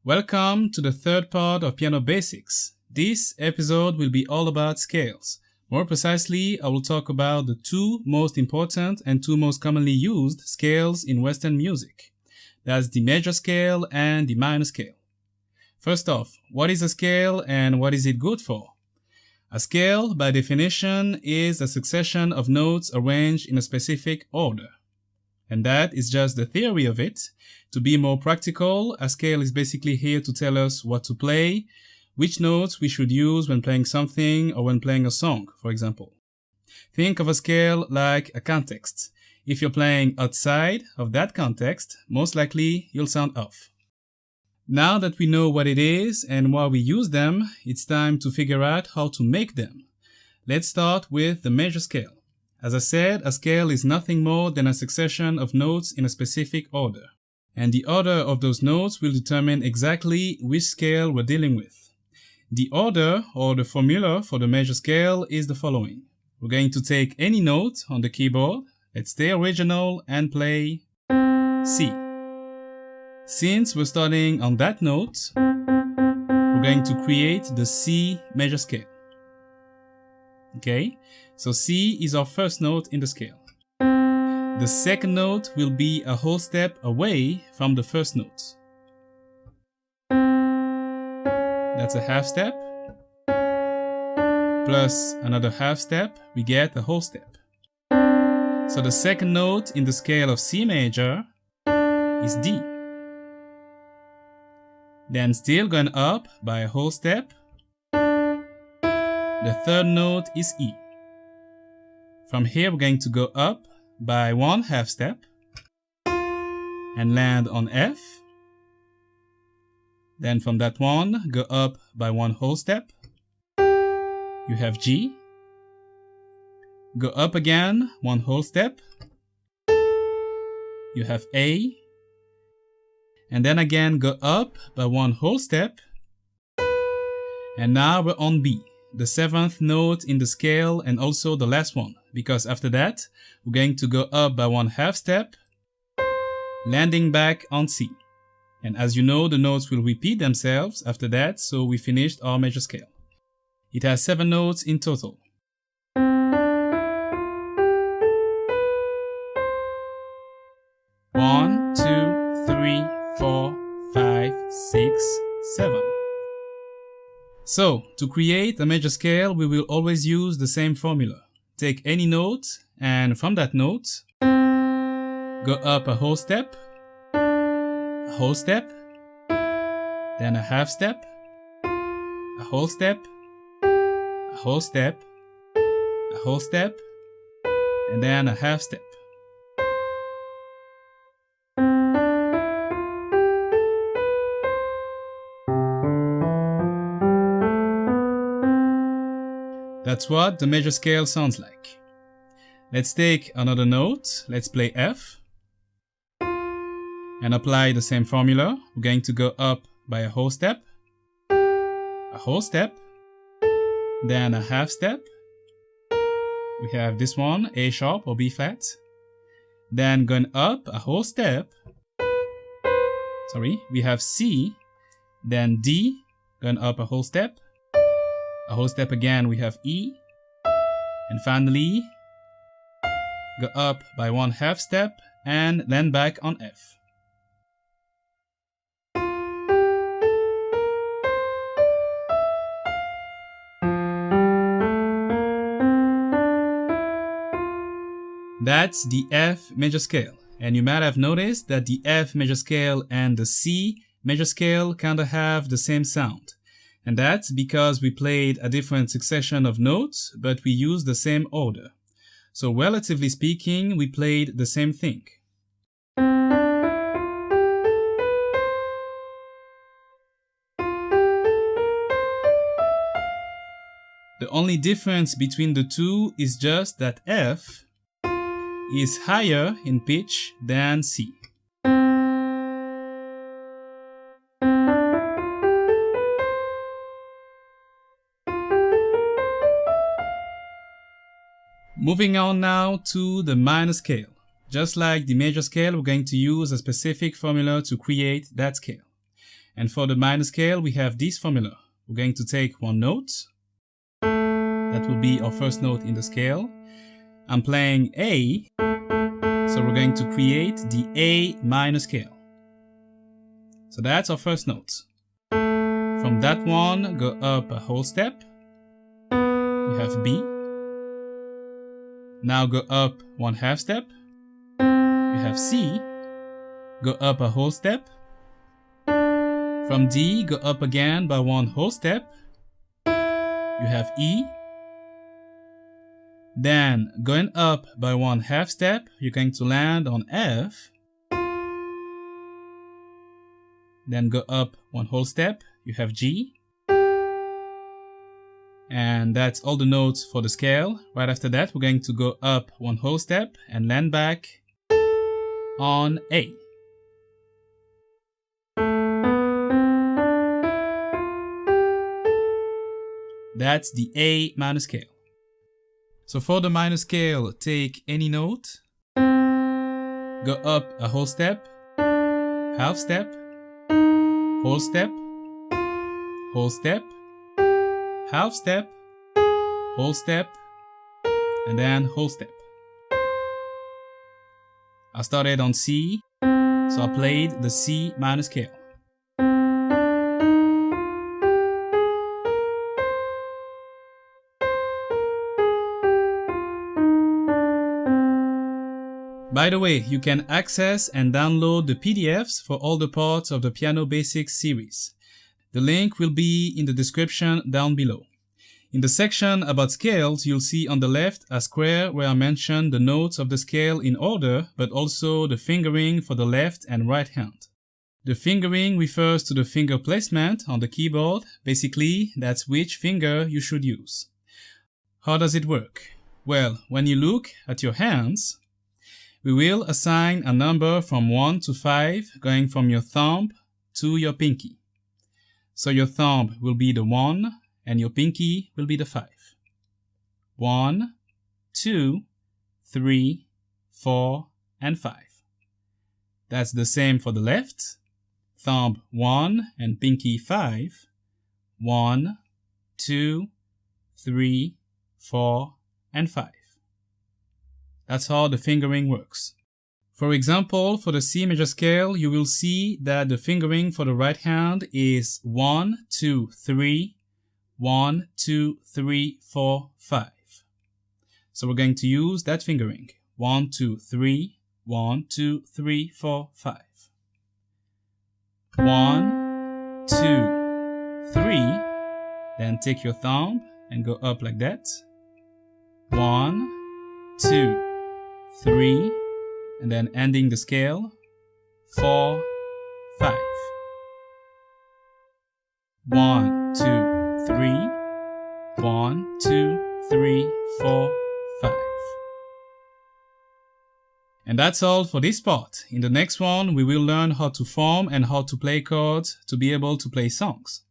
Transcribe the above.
Welcome to the third part of Piano Basics. This episode will be all about scales. More precisely, I will talk about the two most important and two most commonly used scales in Western music. That's the major scale and the minor scale. First off, what is a scale and what is it good for? A scale, by definition, is a succession of notes arranged in a specific order. And that is just the theory of it. To be more practical, a scale is basically here to tell us what to play, which notes we should use when playing something or when playing a song, for example. Think of a scale like a context. If you're playing outside of that context, most likely you'll sound off. Now that we know what it is and why we use them, it's time to figure out how to make them. Let's start with the major scale. As I said, a scale is nothing more than a succession of notes in a specific order. And the order of those notes will determine exactly which scale we're dealing with. The order, or the formula for the major scale, is the following. We're going to take any note on the keyboard, let's stay original and play C. Since we're starting on that note, we're going to create the C major scale. Okay, so C is our first note in the scale. The second note will be a whole step away from the first note. That's a half step. Plus another half step, we get a whole step. So the second note in the scale of C major is D. Then still going up by a whole step. The third note is E. From here we're going to go up by one half step and land on F. Then from that one, go up by one whole step. You have G. Go up again, one whole step. You have A. And then again go up by one whole step. And now we're on B, the seventh note in the scale and also the last one, because after that we're going to go up by one half step, landing back on C. And as you know, the notes will repeat themselves after that, so we finished our major scale. It has 7 notes in total. One, two, three, 4, 5, 6, 7. So, to create a major scale, we will always use the same formula. Take any note, and from that note, go up a whole step, then a half step, a whole step, a whole step, a whole step, and then a half step. That's what the major scale sounds like. Let's take another note. Let's play F. And apply the same formula. We're going to go up by a whole step, then a half step. We have this one, A sharp or B flat. Then going up a whole step. We have C, then D, going up a whole step. A whole step again, we have E. And finally, go up by one half step and land back on F. That's the F major scale. And you might have noticed that the F major scale and the C major scale kind of have the same sound. And that's because we played a different succession of notes, but we used the same order. So relatively speaking, we played the same thing. The only difference between the two is just that F is higher in pitch than C. Moving on now to the minor scale. Just like the major scale, we're going to use a specific formula to create that scale. And for the minor scale, we have this formula. We're going to take one note. That will be our first note in the scale. I'm playing A, so we're going to create the A minor scale. So that's our first note. From that one, go up a whole step. You have B. Now go up 1/2 step. You have C. Go up a whole step. From D, go up again by 1 whole step. You have E. Then, going up by 1/2 step, you're going to land on F. Then go up 1 whole step, you have G. And that's all the notes for the scale. Right after that, we're going to go up 1 whole step and land back on A. That's the A minor scale. So for the minor scale, take any note, go up a whole step, half step, whole step, whole step, half step, whole step, and then whole step. I started on C, so I played the C minor scale. By the way, you can access and download the PDFs for all the parts of the Piano Basics series. The link will be in the description down below. In the section about scales, you'll see on the left a square where I mention the notes of the scale in order, but also the fingering for the left and right hand. The fingering refers to the finger placement on the keyboard. Basically, that's which finger you should use. How does it work? Well, when you look at your hands, we will assign a number from 1 to 5 going from your thumb to your pinky. So your thumb will be the 1 and your pinky will be the 5. 1, 2, 3, 4, and 5. That's the same for the left. Thumb 1 and pinky 5. 1, 2, 3, 4, and 5. That's how the fingering works. For example, for the C major scale, you will see that the fingering for the right hand is 1, 2, 3, 1, 2, 3, 4, 5. So we're going to use that fingering. 1, 2, 3, 1, 2, 3, 4, 5. 1, 2, 3. Then take your thumb and go up like that. 1, 2, 3, and then ending the scale, 4, 5. 1, 2, 3, 1, 2, 3, 4, 5. And that's all for this part. In the next one, we will learn how to form and how to play chords to be able to play songs.